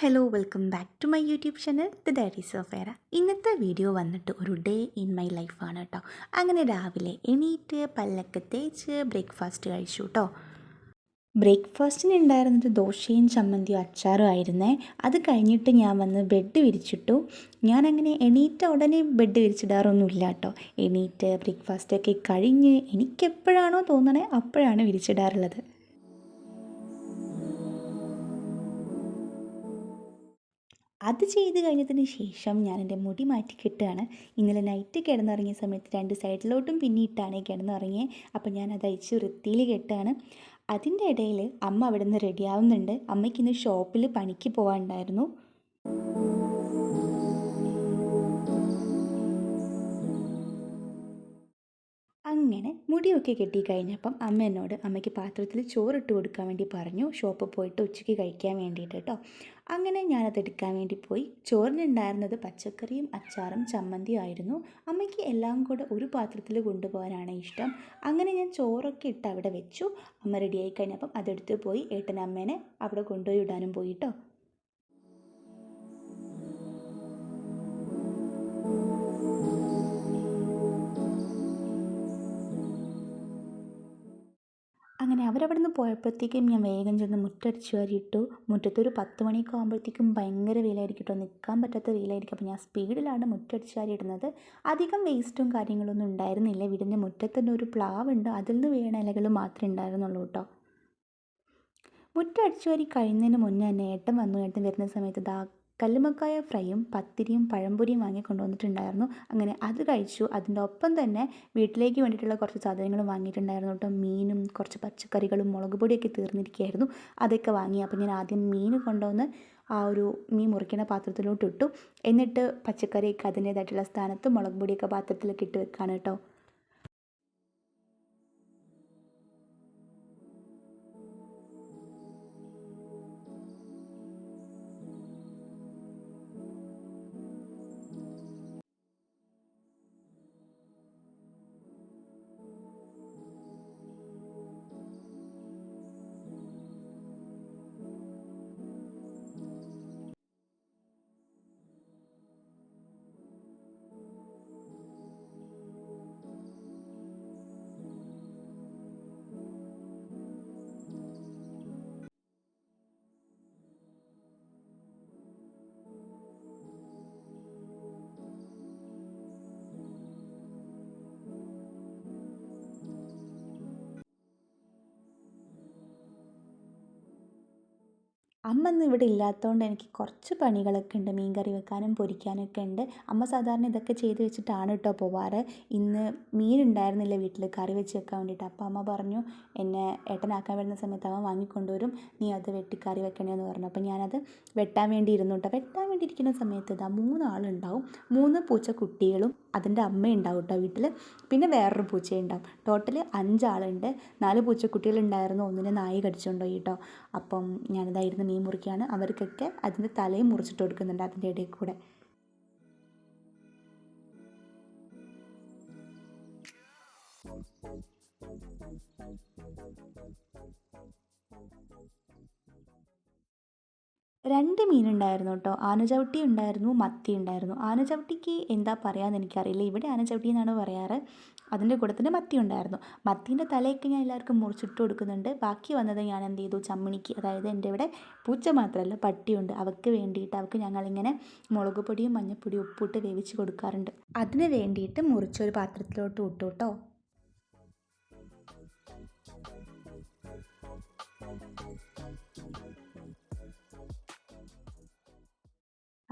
Hello welcome back to my YouTube channel the diaries of Era. ഇന്നത്തെ video വന്നിട്ട് ഒരു day in my ലൈഫാണ് കേട്ടോ. അങ്ങനെ രാവിലെ എണീറ്റ് പല്ലൊക്കെ തേച്ച് ബ്രേക്ക്ഫാസ്റ്റ് കഴിച്ചു കേട്ടോ. ബ്രേക്ക്ഫാസ്റ്റിന് ഉണ്ടായിരുന്നത് ദോശയും ചമ്മന്തിയും അച്ചാറും ആയിരുന്നേ. അത് കഴിഞ്ഞിട്ട് ഞാൻ വന്ന് ബെഡ് വിരിച്ചിട്ടു. ഞാനങ്ങനെ എണീറ്റ ഉടനെ ബെഡ് വിരിച്ചിടാറൊന്നുമില്ല കേട്ടോ. എണീറ്റ് ബ്രേക്ക്ഫാസ്റ്റൊക്കെ കഴിഞ്ഞ് എനിക്കെപ്പോഴാണോ തോന്നണേ അപ്പോഴാണ് വിരിച്ചിടാറുള്ളത്. അത് ചെയ്ത് കഴിഞ്ഞതിന് ശേഷം ഞാൻ എൻ്റെ മുടി മാറ്റി കെട്ടുകയാണ്. ഇന്നലെ നൈറ്റ് കിടന്നുറങ്ങിയ സമയത്ത് രണ്ട് സൈഡിലോട്ടും പിന്നിയിട്ടാണ് കിടന്നുറങ്ങിയത്. അപ്പോൾ ഞാൻ അത് അയച്ച് വൃത്തിയിൽ കെട്ടുകയാണ്. അതിൻ്റെ ഇടയിൽ അമ്മ അവിടെ നിന്ന് റെഡിയാവുന്നുണ്ട്. അമ്മയ്ക്ക് ഇന്ന് ഷോപ്പിൽ പണിക്ക് പോകാനുണ്ടായിരുന്നു. അങ്ങനെ മുടിയൊക്കെ കെട്ടിക്കഴിഞ്ഞപ്പം അമ്മ എന്നോട് അമ്മയ്ക്ക് പാത്രത്തിൽ ചോറിട്ട് കൊടുക്കാൻ വേണ്ടി പറഞ്ഞു, ഷോപ്പിൽ പോയിട്ട് ഉച്ചയ്ക്ക് കഴിക്കാൻ വേണ്ടിയിട്ട് കേട്ടോ. അങ്ങനെ ഞാനത് എടുക്കാൻ വേണ്ടി പോയി. ചോറിനുണ്ടായിരുന്നത് പച്ചക്കറിയും അച്ചാറും ചമ്മന്തിയും ആയിരുന്നു. അമ്മയ്ക്ക് എല്ലാം കൂടെ ഒരു പാത്രത്തിൽ കൊണ്ടുപോകാനാണ് ഇഷ്ടം. അങ്ങനെ ഞാൻ ചോറൊക്കെ ഇട്ട് അവിടെ വെച്ചു. അമ്മ റെഡിയായി കഴിഞ്ഞപ്പം അതെടുത്ത് പോയി ഏട്ടൻ അമ്മേനെ അവിടെ കൊണ്ടുപോയി ഇടാനും പോയി കേട്ടോ. അങ്ങനെ അവരവിടെ നിന്ന് പോയപ്പോഴത്തേക്കും ഞാൻ വേഗം ചെന്ന് മുറ്റടിച്ച് വാരിയിട്ടു. മുറ്റത്തൊരു 10 മണിയൊക്കെ ആകുമ്പോഴത്തേക്കും ഭയങ്കര വെയിലായിരിക്കും കേട്ടോ, നിൽക്കാൻ പറ്റാത്ത വെയിലായിരിക്കും. അപ്പോൾ ഞാൻ സ്പീഡിലാണ് മുറ്റടിച്ച് വാരി ഇടുന്നത്. അധികം വേസ്റ്റും കാര്യങ്ങളൊന്നും ഉണ്ടായിരുന്നില്ല. വീടിൻ്റെ മുറ്റത്ത് തന്നെ ഒരു പ്ലാവുണ്ട്, അതിൽ നിന്ന് വീണ ഇലകൾ മാത്രമേ ഉണ്ടായിരുന്നുള്ളൂ കേട്ടോ. മുറ്റം അടിച്ചു വാരി കഴിയുന്നതിന് മുന്നേ തന്നെ ഏട്ടൻ വന്നു. ഏട്ടൻ വരുന്ന സമയത്ത് കല്ലുമ്മക്കായ ഫ്രൈയും പത്തിരിയും പഴംപൊരിയും വാങ്ങി കൊണ്ടുവന്നിട്ടുണ്ടായിരുന്നു. അങ്ങനെ അത് കഴിച്ചു. അതിൻ്റെ ഒപ്പം തന്നെ വീട്ടിലേക്ക് വേണ്ടിയിട്ടുള്ള കുറച്ച് സാധനങ്ങളും വാങ്ങിയിട്ടുണ്ടായിരുന്നു കേട്ടോ. മീനും കുറച്ച് പച്ചക്കറികളും മുളക് പൊടിയൊക്കെ തീർന്നിരിക്കുകയായിരുന്നു, അതൊക്കെ വാങ്ങി. അപ്പോൾ ഞാൻ ആദ്യം മീൻ കൊണ്ടുവന്ന് ആ ഒരു മീൻ മുറിക്കുന്ന പാത്രത്തിലോട്ട് ഇട്ടു. എന്നിട്ട് പച്ചക്കറിയൊക്കെ അതിൻ്റേതായിട്ടുള്ള സ്ഥാനത്ത് മുളക് പൊടിയൊക്കെ പാത്രത്തിലൊക്കെ ഇട്ട് വെക്കാണ് കേട്ടോ. അമ്മ ഇന്ന് ഇവിടെ ഇല്ലാത്തതുകൊണ്ട് എനിക്ക് കുറച്ച് പണികളൊക്കെ ഉണ്ട്. മീൻ കറി വെക്കാനും പൊരിക്കാനൊക്കെ ഉണ്ട്. അമ്മ സാധാരണ ഇതൊക്കെ ചെയ്ത് വെച്ചിട്ടാണ് കേട്ടോ പോവാറ്. ഇന്ന് മീൻ ഉണ്ടായിരുന്നില്ല വീട്ടിൽ കറി വെച്ച് വെക്കാൻ വേണ്ടിയിട്ട്. അപ്പോൾ അമ്മ പറഞ്ഞു, എന്നെ ഏട്ടനാക്കാൻ വരുന്ന സമയത്ത് അവൻ വാങ്ങിക്കൊണ്ടുവരും, നീ അത് വെട്ടി കറി വെക്കണേന്ന് പറഞ്ഞു. അപ്പോൾ ഞാനത് വെട്ടാൻ വേണ്ടി ഇരുന്നു കേട്ടോ. വെട്ടാൻ വേണ്ടി ഇരിക്കുന്ന സമയത്ത് ഇതാ 3 ആളുണ്ടാവും. 3 പൂച്ചക്കുട്ടികളും അതിൻ്റെ അമ്മയുണ്ടാവും കേട്ടോ വീട്ടിൽ. പിന്നെ വേറൊരു പൂച്ചയുണ്ടാവും. ടോട്ടൽ 5 ആളുണ്ട്. 4 പൂച്ചക്കുട്ടികളുണ്ടായിരുന്നു, ഒന്നിനെ നായി കടിച്ചുകൊണ്ടുപോയി കേട്ടോ. അപ്പം ഞാനിതായിരുന്നു മീൻ മുറിക്കുകയാണ്. അവർക്കൊക്കെ അതിൻ്റെ തലയും മുറിച്ചിട്ട് കൊടുക്കുന്നുണ്ട് അതിൻ്റെ ഇടയിൽ കൂടെ. രണ്ട് മീനുണ്ടായിരുന്നു കേട്ടോ. ആനചവിട്ടി ഉണ്ടായിരുന്നു, മത്തി ഉണ്ടായിരുന്നു. ആനചവിട്ടിക്ക് എന്താ പറയാമെന്ന് എനിക്കറിയില്ല, ഇവിടെ ആനചവിട്ടി എന്നാണ് പറയാറ്. അതിൻ്റെ കൂടെ തന്നെ മത്തി ഉണ്ടായിരുന്നു. മത്തീൻ്റെ തലയൊക്കെ ഞാൻ എല്ലാവർക്കും മുറിച്ചിട്ട് കൊടുക്കുന്നുണ്ട്. ബാക്കി വന്നത് ഞാൻ എന്ത് ചെയ്തു, ചമ്മിണിക്ക്, അതായത് എൻ്റെ ഇവിടെ പൂച്ച മാത്രമല്ല പട്ടിയുണ്ട്, അവൾക്ക് വേണ്ടിയിട്ട് അവൾക്ക് ഞങ്ങളിങ്ങനെ മുളക് പൊടിയും മഞ്ഞൾപ്പൊടിയും ഉപ്പിട്ട് വേവിച്ച് കൊടുക്കാറുണ്ട്. അതിന് വേണ്ടിയിട്ട് മുറിച്ചൊരു പാത്രത്തിലോട്ട് ഇട്ടു കേട്ടോ.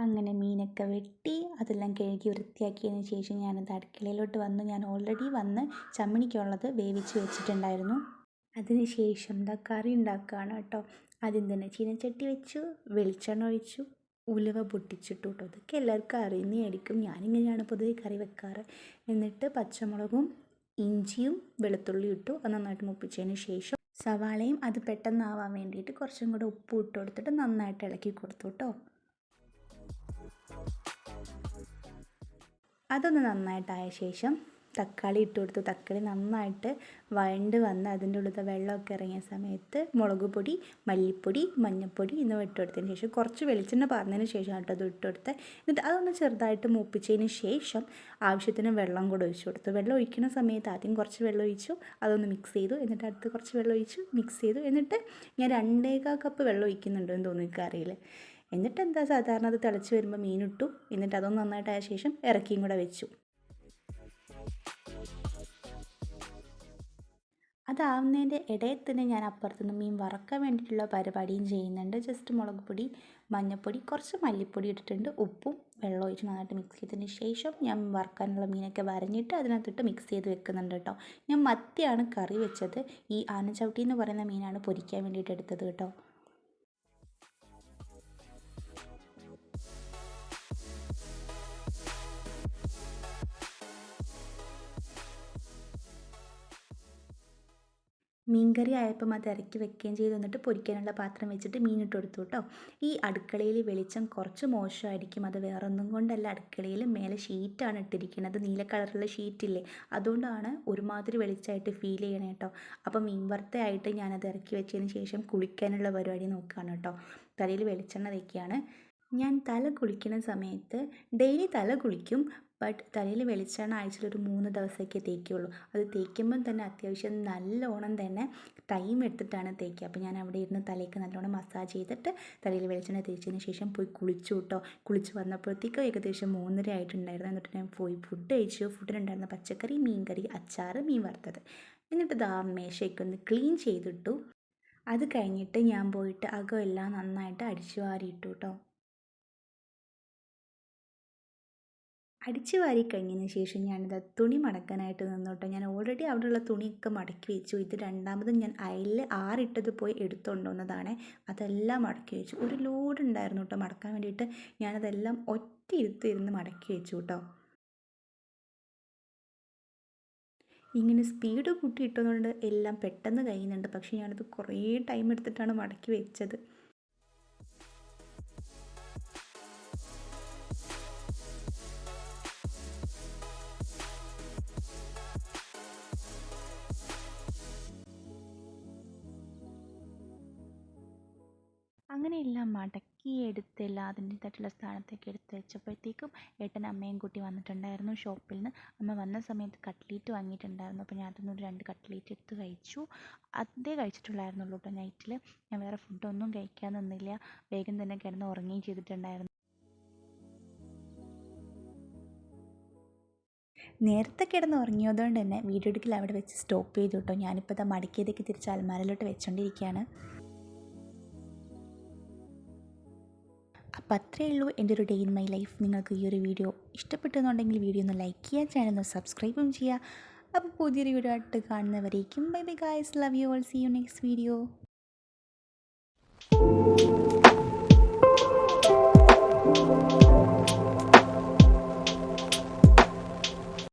അങ്ങനെ മീനൊക്കെ വെട്ടി അതെല്ലാം കഴുകി വൃത്തിയാക്കിയതിന് ശേഷം ഞാനത് അടുക്കളയിലോട്ട് വന്നു. ഞാൻ ഓൾറെഡി വന്ന് ചമ്മണിക്കുള്ളത് വേവിച്ച് വെച്ചിട്ടുണ്ടായിരുന്നു. അതിന് ശേഷം കറി ഉണ്ടാക്കുകയാണ് കേട്ടോ. ആദ്യം തന്നെ ചീനച്ചട്ടി വെച്ചു, വെളിച്ചെണ്ണ ഒഴിച്ചു, ഉലുവ പൊട്ടിച്ചിട്ടു കേട്ടോ. ഇതൊക്കെ എല്ലാവർക്കും അറിയുന്നതായിരിക്കും, ഞാനിങ്ങനെയാണ് പൊതുവെ കറി വെക്കാറ്. എന്നിട്ട് പച്ചമുളകും ഇഞ്ചിയും വെളുത്തുള്ളിയും ഇട്ടു. അത് നന്നായിട്ട് മുപ്പിച്ചതിന് ശേഷം സവാളയും അത് പെട്ടെന്നാവാൻ വേണ്ടിയിട്ട് കുറച്ചും കൂടെ ഉപ്പ് ഇട്ട് കൊടുത്തിട്ട് നന്നായിട്ട് ഇളക്കി കൊടുത്തു കേട്ടോ. അതൊന്ന് നന്നായിട്ടായ ശേഷം തക്കാളി ഇട്ട് കൊടുത്തു. തക്കാളി നന്നായിട്ട് വഴണ്ട് വന്ന് അതിൻ്റെ ഉള്ളിലത്തെ വെള്ളമൊക്കെ ഇറങ്ങിയ സമയത്ത് മുളക് പൊടി, മല്ലിപ്പൊടി, മഞ്ഞൾപ്പൊടി എന്നിവ ഇട്ട് കൊടുത്തതിന് ശേഷം കുറച്ച് വെളിച്ചെണ്ണ പാർന്നതിന് ശേഷം കേട്ടോ അത് ഇട്ട് കൊടുത്ത്. എന്നിട്ട് അതൊന്ന് ചെറുതായിട്ട് മൂപ്പിച്ചതിന് ശേഷം ആവശ്യത്തിന് വെള്ളം കൂടെ ഒഴിച്ചു കൊടുത്തു. വെള്ളം ഒഴിക്കുന്ന സമയത്ത് ആദ്യം കുറച്ച് വെള്ളം ഒഴിച്ചു, അതൊന്ന് മിക്സ് ചെയ്തു. എന്നിട്ട് അടുത്ത് കുറച്ച് വെള്ളം ഒഴിച്ചു, മിക്സ് ചെയ്തു. എന്നിട്ട് ഞാൻ 2.25 കപ്പ് വെള്ളം ഒഴിക്കുന്നുണ്ടോ എന്ന് തോന്നി, എനിക്കറിയില്ല. എന്നിട്ട് എന്താ സാധാരണ അത് തിളച്ച് വരുമ്പോൾ മീനിട്ടു. എന്നിട്ട് അതൊന്ന് നന്നായിട്ടായ ശേഷം ഇറക്കിയും കൂടെ വെച്ചു. അതാവുന്നതിൻ്റെ ഇടയിൽ തന്നെ ഞാൻ അപ്പുറത്തുനിന്ന് മീൻ വറക്കാൻ വേണ്ടിയിട്ടുള്ള പരിപാടിയും ചെയ്യുന്നുണ്ട്. ജസ്റ്റ് മുളക് പൊടി, മഞ്ഞൾപ്പൊടി, കുറച്ച് മല്ലിപ്പൊടി ഇട്ടിട്ടുണ്ട്, ഉപ്പും വെള്ളം ഒഴിച്ച് നന്നായിട്ട് മിക്സ് ചെയ്തതിന് ശേഷം ഞാൻ വറക്കാനുള്ള മീനൊക്കെ വരഞ്ഞിട്ട് അതിനകത്തിട്ട് മിക്സ് ചെയ്ത് വെക്കുന്നുണ്ട് കേട്ടോ. ഞാൻ മത്തിയാണ് കറി വെച്ചത്. ഈ ആനച്ചവിട്ടി എന്ന് പറയുന്ന മീനാണ് പൊരിക്കാൻ വേണ്ടിയിട്ട് എടുത്തത് കേട്ടോ. മീൻകറി ആയപ്പം അത് ഇറക്കി വെക്കുകയും ചെയ്തു. എന്നിട്ട് പൊരിക്കാനുള്ള പാത്രം വെച്ചിട്ട് മീനിട്ട് കൊടുത്തു കേട്ടോ. ഈ അടുക്കളയിൽ വെളിച്ചം കുറച്ച് മോശമായിരിക്കും. അത് വേറൊന്നും കൊണ്ടല്ല, അടുക്കളയിൽ മേലെ ഷീറ്റാണ് ഇട്ടിരിക്കുന്നത്, നീല കളറുള്ള ഷീറ്റില്ലേ, അതുകൊണ്ടാണ് ഒരുമാതിരി വെളിച്ചമായിട്ട് ഫീൽ ചെയ്യണേ കേട്ടോ. അപ്പോൾ മീൻ വറുത്തയായിട്ട് ഞാനത് ഇറക്കി വെച്ചതിന് ശേഷം കുളിക്കാനുള്ള പരിപാടി നോക്കുകയാണ് കേട്ടോ. തലയിൽ വെളിച്ചെണ്ണ തേക്കുകയാണ്. ഞാൻ തല കുളിക്കുന്ന സമയത്ത് ഡെയിലി തല കുളിക്കും. ബട്ട് തലയിൽ വെളിച്ചെണ്ണ ആഴ്ചയിൽ ഒരു 3 ദിവസമൊക്കെ തേക്കുകയുള്ളൂ. അത് തേക്കുമ്പം തന്നെ അത്യാവശ്യം നല്ലോണം തന്നെ ടൈം എടുത്തിട്ടാണ് തേക്കുക. അപ്പോൾ ഞാൻ അവിടെ ഇരുന്ന് തലയ്ക്ക് നല്ലോണം മസാജ് ചെയ്തിട്ട് തലയിൽ വെളിച്ചെണ്ണ തേച്ചതിന് ശേഷം പോയി കുളിച്ചു കേട്ടോ. കുളിച്ച് വന്നപ്പോഴത്തേക്കും ഏകദേശം 3:30 ആയിട്ടുണ്ടായിരുന്നു. എന്നിട്ട് ഞാൻ പോയി ഫുഡ് കഴിച്ചു. ഫുഡിനുണ്ടായിരുന്ന പച്ചക്കറി, മീൻകറി, അച്ചാർ, മീൻ വറുത്തത്. എന്നിട്ട് ദാ മേശയൊക്കെ ഒന്ന് ക്ലീൻ ചെയ്തിട്ടു. അത് കഴിഞ്ഞിട്ട് ഞാൻ പോയിട്ട് അകമെല്ലാം നന്നായിട്ട് അടിച്ചു വാരിയിട്ടു കേട്ടോ. അടിച്ചു വാരി കഴിഞ്ഞതിന് ശേഷം ഞാനിത് തുണി മടക്കാനായിട്ട് നിന്നു കേട്ടോ. ഞാൻ ഓൾറെഡി അവിടെയുള്ള തുണിയൊക്കെ മടക്കി വെച്ചു. ഇത് രണ്ടാമതും ഞാൻ അയലിൽ ആറിട്ടത് പോയി എടുത്തുകൊണ്ട് വന്നതാണ്. അതെല്ലാം മടക്കി വെച്ചു. ഒരു ലോഡ് ഉണ്ടായിരുന്നു കേട്ടോ മടക്കാൻ വേണ്ടിയിട്ട്. ഞാനതെല്ലാം ഒറ്റ ഇരുന്ന് മടക്കി വെച്ചു കേട്ടോ. ഇങ്ങനെ സ്പീഡ് കൂട്ടി ഇട്ടതുകൊണ്ട് എല്ലാം പെട്ടെന്ന് കഴിയുന്നുണ്ട്. പക്ഷേ ഞാനത് കുറേ ടൈം എടുത്തിട്ടാണ് മടക്കി വെച്ചത്. അങ്ങനെ എല്ലാം മടക്കി എടുത്ത് എല്ലാം അതിൻ്റേതായിട്ടുള്ള സ്ഥാനത്തേക്ക് എടുത്ത് വെച്ചപ്പോഴത്തേക്കും ഏട്ടൻ അമ്മയും കൂട്ടി വന്നിട്ടുണ്ടായിരുന്നു ഷോപ്പിൽ നിന്ന്. അമ്മ വന്ന സമയത്ത് കട്ട്ലേറ്റ് വാങ്ങിയിട്ടുണ്ടായിരുന്നു. അപ്പോൾ ഞാൻ അതൊന്നൊരു 2 കട്ട്ലേറ്റ് എടുത്ത് കഴിച്ചു. അതേ കഴിച്ചിട്ടുള്ളായിരുന്നുള്ളൂ കേട്ടോ നൈറ്റിൽ. ഞാൻ വേറെ ഫുഡൊന്നും കഴിക്കാൻ നിന്നില്ല. വേഗം തന്നെ കിടന്ന് ഉറങ്ങുകയും ചെയ്തിട്ടുണ്ടായിരുന്നു. നേരത്തെ കിടന്ന് ഉറങ്ങിയതുകൊണ്ട് തന്നെ വീഡിയോ എടുക്കൽ അവിടെ വെച്ച് സ്റ്റോപ്പ് ചെയ്തു കേട്ടോ. ഞാനിപ്പോൾ അത് മടക്കിയതൊക്കെ തിരിച്ച് അലമാരയിലോട്ട് വെച്ചുകൊണ്ടിരിക്കുകയാണ്. അപ്പോൾ അത്രയേ ഉള്ളൂ എൻ്റെ ഒരു ഡേ ഇൻ മൈ ലൈഫ്. നിങ്ങൾക്ക് ഈ ഒരു വീഡിയോ ഇഷ്ടപ്പെട്ടെന്നുണ്ടെങ്കിൽ വീഡിയോ ഒന്ന് ലൈക്ക് ചെയ്യുക, ചാനൽ ഒന്ന് സബ്സ്ക്രൈബും ചെയ്യുക. അപ്പോൾ പുതിയൊരു വീഡിയോ ആയിട്ട് കാണുന്നവരേക്കും bye bye guys, love you all, see you next video.